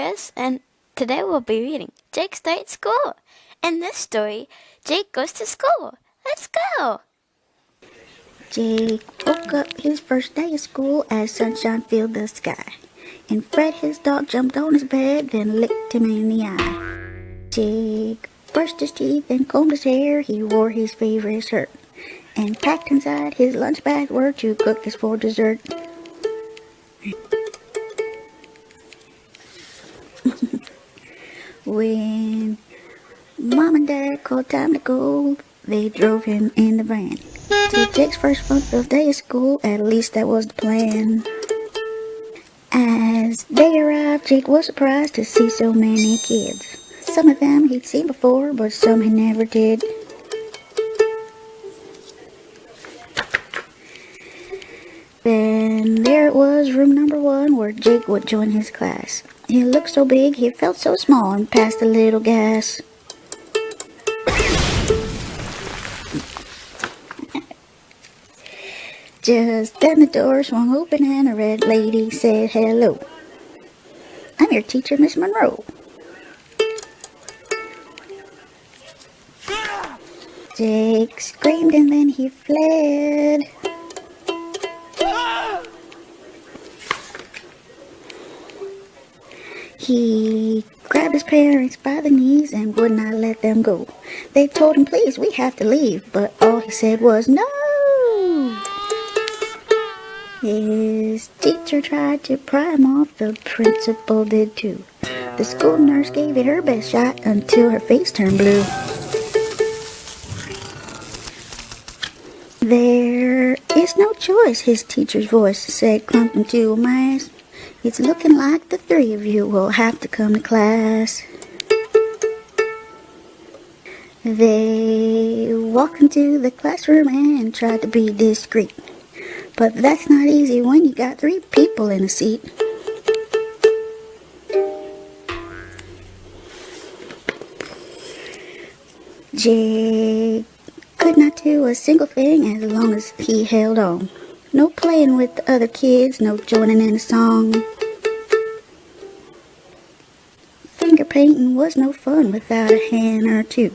Chris, and today we'll be reading Jake's Day at School. In this story, Jake goes to school. Let's go! Jake woke up his first day of school as sunshine filled the sky, and Fred, his dog, jumped on his bed, then licked him in the eye. Jake brushed his teeth and combed his hair. He wore his favorite shirt, and packed inside his lunch bag were 2 cookies for dessert. When Mom and Dad called time to go, they drove him in the van to Jake's first fun-filled day of school. At least that was the plan. As they arrived, Jake was surprised to see so many kids. Some of them he'd seen before, but some he never did. Then there it was, room number 1, where Jake would join his class. He looked so big, he felt so small and passed a little gas. Just then the door swung open and a red lady said, "Hello, I'm your teacher, Miss Monroe." Jake screamed and then he fled. He grabbed his parents by the knees and would not let them go. They told him, "Please, we have to leave," but all he said was, "No!" His teacher tried to pry him off, the principal did too. The school nurse gave it her best shot until her face turned blue. "There is no choice," his teacher's voice said, clumping to a mask. "It's looking like the 3 of you will have to come to class." They walked into the classroom and tried to be discreet. But that's not easy when you got 3 people in a seat. Jake could not do a single thing as long as he held on. No playing with the other kids, no joining in a song. Finger painting was no fun without a hand or 2.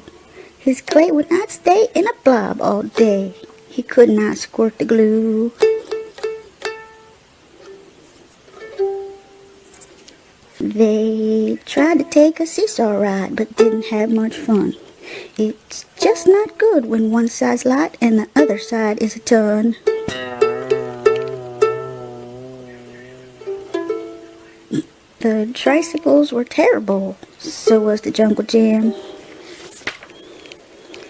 His clay would not stay in a blob all day. He could not squirt the glue. They tried to take a seesaw ride, but didn't have much fun. It's just not good when one side's light and the other side is a ton. The tricycles were terrible, so was the jungle gym.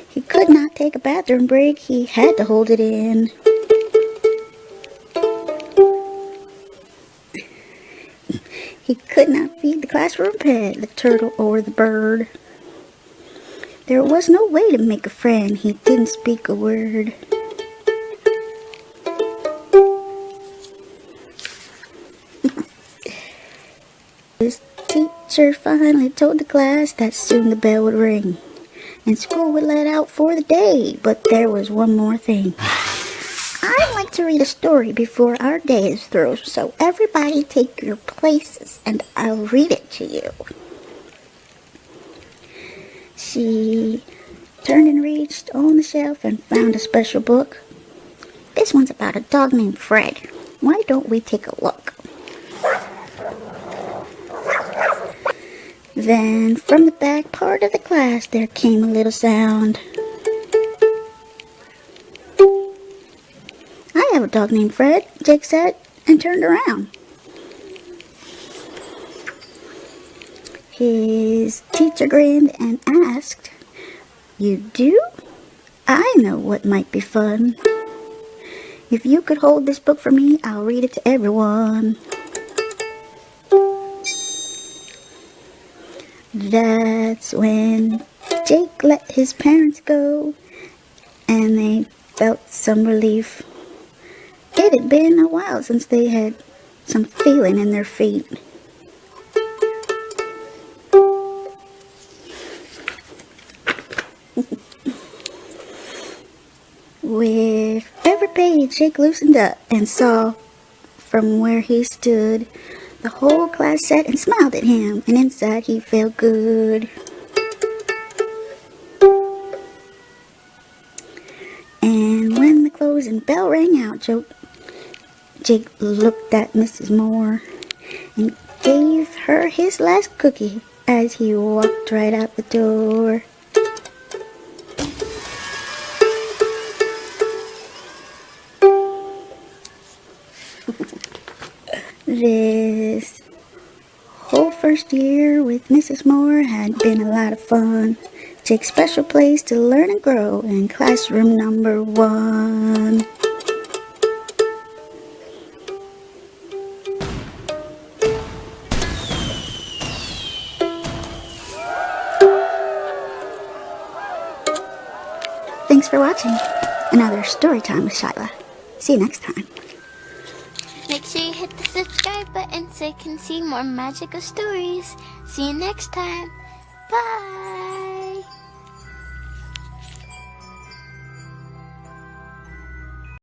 He could not take a bathroom break, he had to hold it in. He could not feed the classroom pet, the turtle or the bird. There was no way to make a friend, he didn't speak a word. His teacher finally told the class that soon the bell would ring and school would let out for the day, but there was one more thing. I'd like to read a story before our day is through, so everybody take your places and I'll read it to you. She turned and reached on the shelf and found a special book. This one's about a dog named Fred. Why don't we take a look? Then from the back part of the class there came a little sound. "I have a dog named Fred," Jake said, and turned around. His teacher grinned and asked, "You do? I know what might be fun. If you could hold this book for me, I'll read it to everyone." That's when Jake let his parents go, and they felt some relief. It had been a while since they had some feeling in their feet. With every page, Jake loosened up and saw from where he stood The whole class sat and smiled at him, and inside he felt good. And when the closing bell rang out, Jake looked at Mrs. Moore and gave her his last cookie as he walked right out the door. This whole first year with Mrs. Moore had been a lot of fun. Jake's special place to learn and grow in classroom number 1. Thanks for watching another story time with Shyla. See you next time. Make sure you hit the subscribe button so you can see more magical stories. See you next time. Bye.